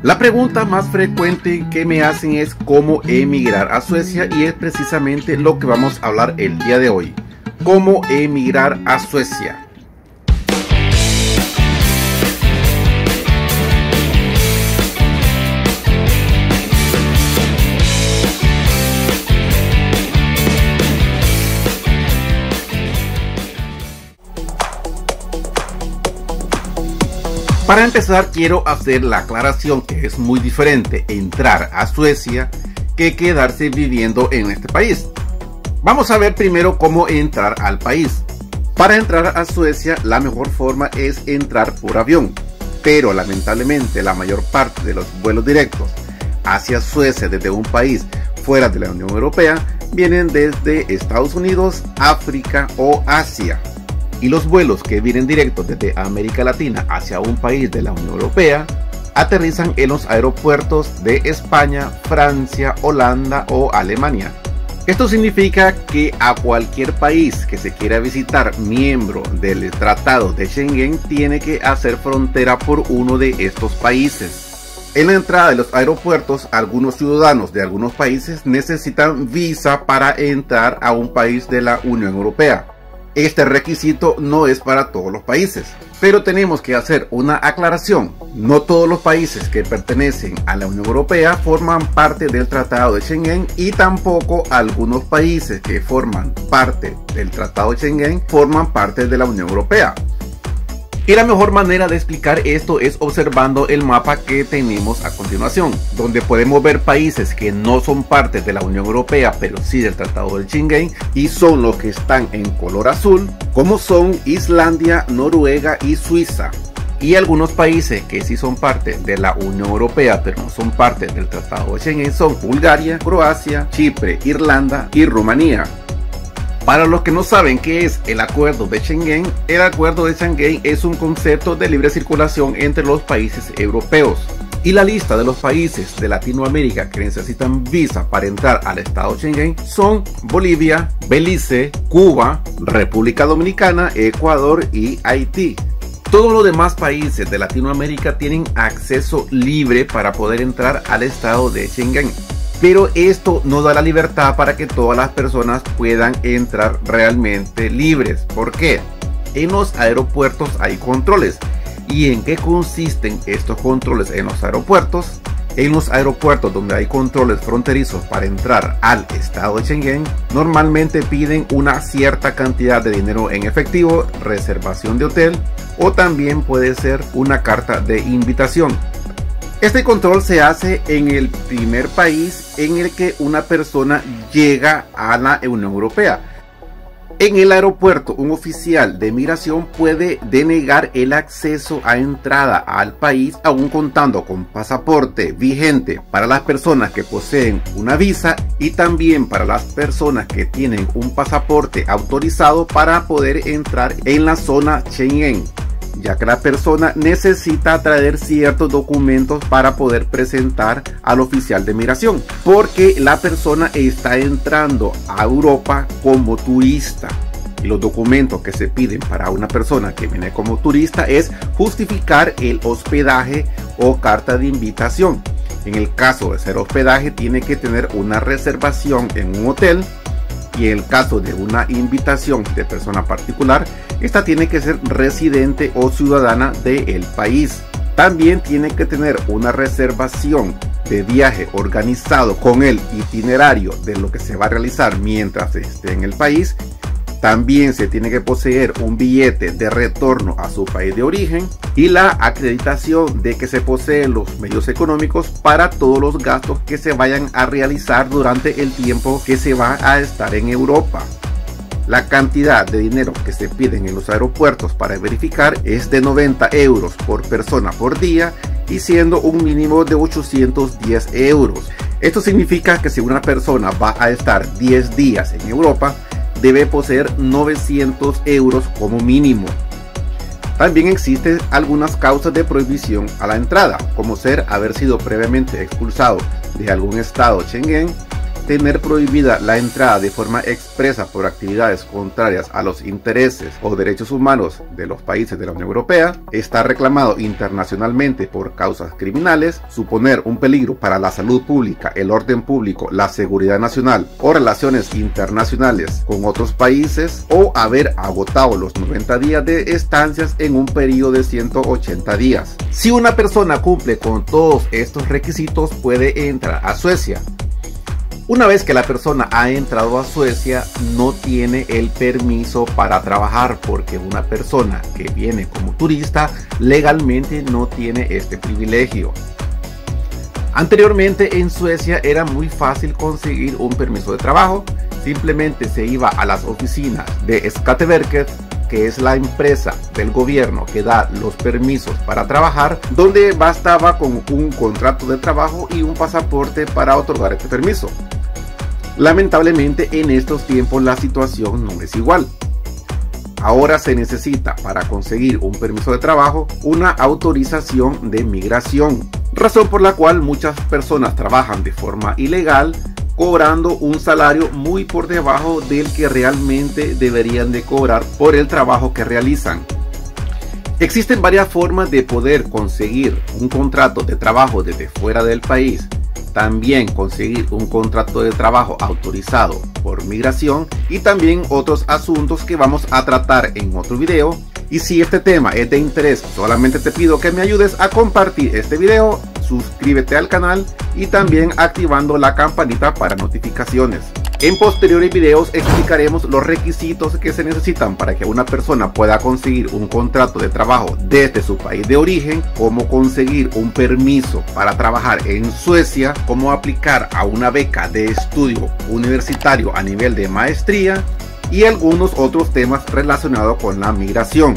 La pregunta más frecuente que me hacen es cómo emigrar a Suecia, y es precisamente lo que vamos a hablar el día de hoy. Cómo emigrar a Suecia. Para empezar, quiero hacer la aclaración que es muy diferente entrar a Suecia que quedarse viviendo en este país. Vamos a ver primero cómo entrar al país. Para entrar a Suecia, la mejor forma es entrar por avión, pero lamentablemente la mayor parte de los vuelos directos hacia Suecia desde un país fuera de la Unión Europea vienen desde Estados Unidos, África o Asia. Y los vuelos que vienen directos desde América Latina hacia un país de la Unión Europea aterrizan en los aeropuertos de España, Francia, Holanda o Alemania. Esto significa que a cualquier país que se quiera visitar miembro del Tratado de Schengen tiene que hacer frontera por uno de estos países. En la entrada de los aeropuertos, algunos ciudadanos de algunos países necesitan visa para entrar a un país de la Unión Europea. Este requisito no es para todos los países, pero tenemos que hacer una aclaración. No todos los países que pertenecen a la Unión Europea forman parte del Tratado de Schengen, y tampoco algunos países que forman parte del Tratado de Schengen forman parte de la Unión Europea. Y la mejor manera de explicar esto es observando el mapa que tenemos a continuación, donde podemos ver países que no son parte de la Unión Europea, pero sí del Tratado de Schengen, y son los que están en color azul, como son Islandia, Noruega y Suiza. Y algunos países que sí son parte de la Unión Europea, pero no son parte del Tratado de Schengen, son Bulgaria, Croacia, Chipre, Irlanda y Rumanía. Para los que no saben qué es el acuerdo de Schengen, el acuerdo de Schengen es un concepto de libre circulación entre los países europeos. Y la lista de los países de Latinoamérica que necesitan visa para entrar al estado Schengen son Bolivia, Belice, Cuba, República Dominicana, Ecuador y Haití. Todos los demás países de Latinoamérica tienen acceso libre para poder entrar al estado de Schengen. Pero esto no da la libertad para que todas las personas puedan entrar realmente libres. ¿Por qué? En los aeropuertos hay controles. ¿Y en qué consisten estos controles en los aeropuertos? En los aeropuertos donde hay controles fronterizos para entrar al estado de Schengen, normalmente piden una cierta cantidad de dinero en efectivo, reservación de hotel, o también puede ser una carta de invitación. Este control se hace en el primer país en el que una persona llega a la Unión Europea. En el aeropuerto, un oficial de migración puede denegar el acceso a entrada al país, aún contando con pasaporte vigente para las personas que poseen una visa, y también para las personas que tienen un pasaporte autorizado para poder entrar en la zona Schengen, ya que la persona necesita traer ciertos documentos para poder presentar al oficial de migración, porque la persona está entrando a Europa como turista. Y los documentos que se piden para una persona que viene como turista es justificar el hospedaje o carta de invitación. En el caso de ser hospedaje, tiene que tener una reservación en un hotel, y en el caso de una invitación de persona particular, esta tiene que ser residente o ciudadana del país. También tiene que tener una reservación de viaje organizado con el itinerario de lo que se va a realizar mientras esté en el país. También se tiene que poseer un billete de retorno a su país de origen y la acreditación de que se poseen los medios económicos para todos los gastos que se vayan a realizar durante el tiempo que se va a estar en Europa. La cantidad de dinero que se piden en los aeropuertos para verificar es de 90 euros por persona por día, y siendo un mínimo de 810 euros. Esto significa que si una persona va a estar 10 días en Europa, debe poseer 900 euros como mínimo. También existen algunas causas de prohibición a la entrada, como haber sido previamente expulsado de algún estado Schengen, tener prohibida la entrada de forma expresa por actividades contrarias a los intereses o derechos humanos de los países de la Unión Europea, estar reclamado internacionalmente por causas criminales, suponer un peligro para la salud pública, el orden público, la seguridad nacional o relaciones internacionales con otros países, o haber agotado los 90 días de estancias en un periodo de 180 días. Si una persona cumple con todos estos requisitos, puede entrar a Suecia. Una vez que la persona ha entrado a Suecia, no tiene el permiso para trabajar, porque una persona que viene como turista legalmente no tiene este privilegio. Anteriormente en Suecia era muy fácil conseguir un permiso de trabajo. Simplemente se iba a las oficinas de Skatteverket, que es la empresa del gobierno que da los permisos para trabajar, donde bastaba con un contrato de trabajo y un pasaporte para otorgar este permiso. Lamentablemente en estos tiempos la situación no es igual. Ahora se necesita, para conseguir un permiso de trabajo, una autorización de migración, razón por la cual muchas personas trabajan de forma ilegal, cobrando un salario muy por debajo del que realmente deberían de cobrar por el trabajo que realizan. Existen varias formas de poder conseguir un contrato de trabajo desde fuera del país. También conseguir un contrato de trabajo autorizado por migración, y también otros asuntos que vamos a tratar en otro video. Y si este tema es de interés, solamente te pido que me ayudes a compartir este video, suscríbete al canal y también activando la campanita para notificaciones. En posteriores videos explicaremos los requisitos que se necesitan para que una persona pueda conseguir un contrato de trabajo desde su país de origen, cómo conseguir un permiso para trabajar en Suecia, cómo aplicar a una beca de estudio universitario a nivel de maestría y algunos otros temas relacionados con la migración.